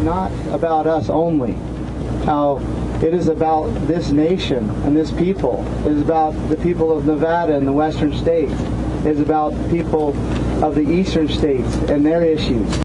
not about us only, how it is about this nation and this people. It is about the people of Nevada and the western states. It is about people of the eastern states and their issues.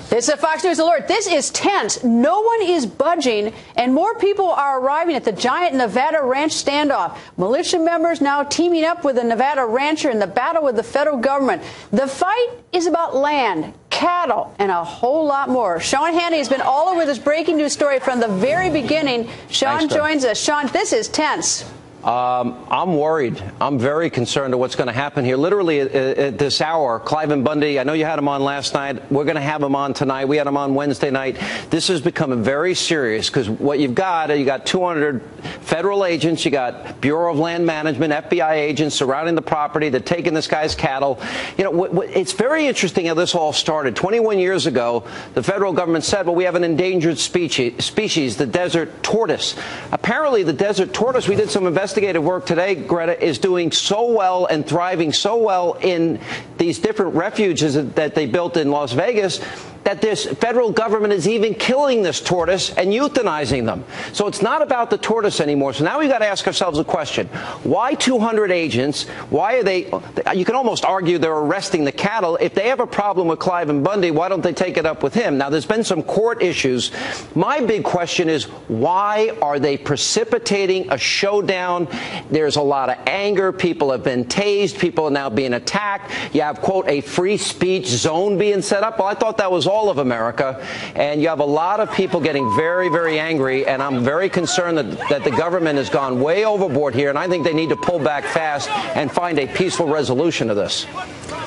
This is a Fox News alert. This is tense. No one is budging, and more people are arriving at the giant Nevada ranch standoff. Militia members now teaming up with a Nevada rancher in the battle with the federal government. The fight is about land, cattle, and a whole lot more. Sean Hannity has been all over this breaking news story from the very beginning. Sean joins us. Sean, this is tense. I'm worried. I'm very concerned of what's going to happen here. Literally at this hour, Cliven Bundy, I know you had him on last night. We're going to have him on tonight. We had him on Wednesday night. This has become very serious because what you got 200 federal agents. You got Bureau of Land Management, FBI agents surrounding the property. They're taking this guy's cattle. You know, it's very interesting how this all started. 21 years ago, the federal government said, well, we have an endangered species, the desert tortoise. Apparently, the desert tortoise, we did some investigative work today, Greta, is doing so well and thriving so well in these different refuges that they built in Las Vegas that this federal government is even killing this tortoise and euthanizing them. So it's not about the tortoise anymore. So now we've got to ask ourselves a question. Why 200 agents? Why are they? You can almost argue they're arresting the cattle. If they have a problem with Cliven Bundy, why don't they take it up with him? Now, there's been some court issues. My big question is, why are they precipitating a showdown? There's a lot of anger. People have been tased. People are now being attacked. You have, quote, a free speech zone being set up. Well, I thought that was all of America, and you have a lot of people getting very, very angry, and I'm very concerned that the government has gone way overboard here, and I think they need to pull back fast and find a peaceful resolution to this.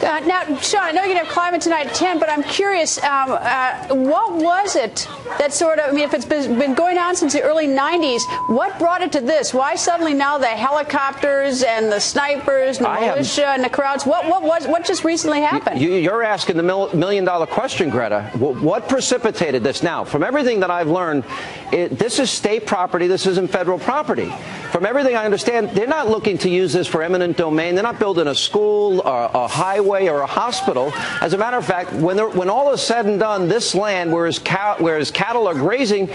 Now, Sean, I know you're going to have Cliven tonight at 10, but I'm curious, what was it that sort of, I mean, if it's been going on since the early 90s, what brought it to this? Why suddenly now the helicopters and the snipers and the militia and the crowds? What just recently happened? You're asking the million-dollar question, Greta. What precipitated this? Now, from everything that I've learned, this is state property. This isn't federal property. From everything I understand, they're not looking to use this for eminent domain. They're not building a school or a highway or a hospital. As a matter of fact, when all is said and done, this land where his cattle are grazing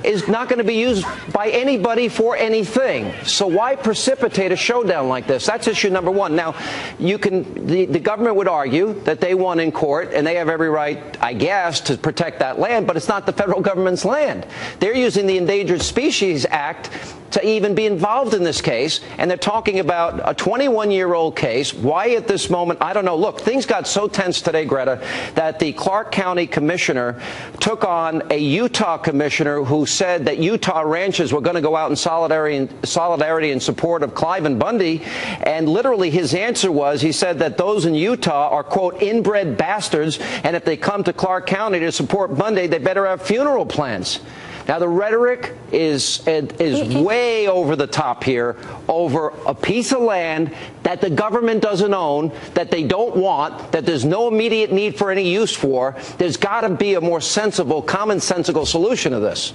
is not going to be used by anybody for anything. So why precipitate a showdown like this? That's issue number one. Now, the government would argue that they won in court, and they have every right, I guess, to protect that land, but it's not the federal government's land. They're using the Endangered Species Act to even be involved in this case, and they're talking about a 21-year-old case. Why at this moment? I don't know. Look, things got so tense today, Greta, that the Clark County commissioner took on a Utah commissioner who said that Utah ranchers were going to go out in solidarity in support of Cliven Bundy, and literally his answer was, he said that those in Utah are, quote, inbred bastards, and if they come to Clark County to support Bundy, they better have funeral plans. Now, the rhetoric is way over the top here over a piece of land that the government doesn't own, that they don't want, that there's no immediate need for any use for. There's got to be a more sensible, commonsensical solution to this.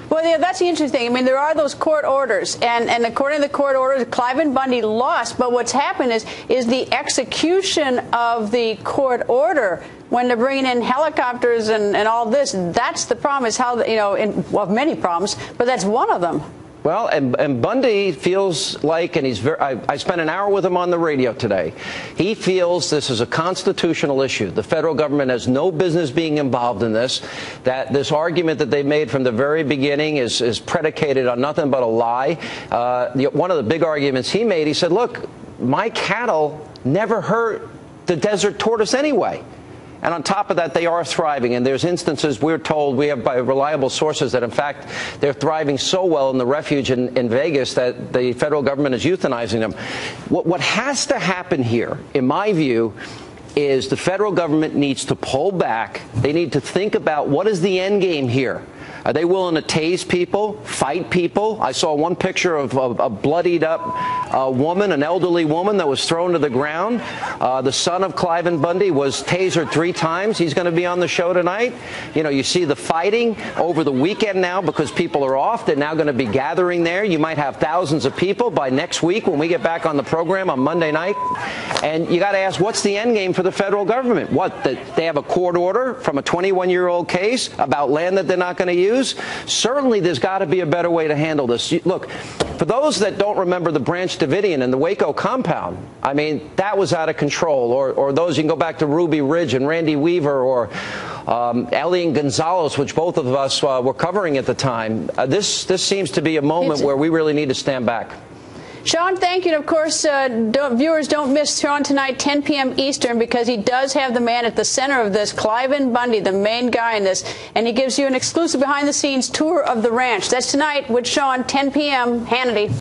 Well, yeah, that's the interesting thing. I mean, there are those court orders, and according to the court orders, Cliven Bundy lost. But what's happened is the execution of the court order, when they're bringing in helicopters and all this, that's the problem, is how, you know, well, many problems, but that's one of them. Well, and Bundy feels like, and I spent an hour with him on the radio today, he feels this is a constitutional issue. The federal government has no business being involved in this, that this argument that they made from the very beginning is predicated on nothing but a lie. One of the big arguments he made, he said, look, my cattle never hurt the desert tortoise anyway. And on top of that, they are thriving. And there's instances, we're told, we have by reliable sources, that in fact they're thriving so well in the refuge in Vegas that the federal government is euthanizing them. What has to happen here, in my view, is the federal government needs to pull back. They need to think about what is the end game here. Are they willing to tase people, fight people? I saw one picture of a bloodied up woman, an elderly woman that was thrown to the ground. The son of Cliven Bundy was tasered 3 times. He's going to be on the show tonight. You know, you see the fighting over the weekend now because people are off. They're now going to be gathering there. You might have thousands of people by next week when we get back on the program on Monday night. And you got to ask, what's the end game for the federal government. What, that they have a court order from a 21-year-old case about land that they're not going to use? Certainly there's got to be a better way to handle this. Look, for those that don't remember the Branch Davidian and the Waco compound, I mean, that was out of control. Or those, you can go back to Ruby Ridge and Randy Weaver or Elian Gonzalez, which both of us were covering at the time. This seems to be a moment where we really need to stand back. Sean, thank you. And of course, viewers, don't miss Sean tonight, 10 p.m. Eastern, because he does have the man at the center of this, Cliven Bundy, the main guy in this, and he gives you an exclusive behind-the-scenes tour of the ranch. That's tonight with Sean, 10 p.m. Hannity.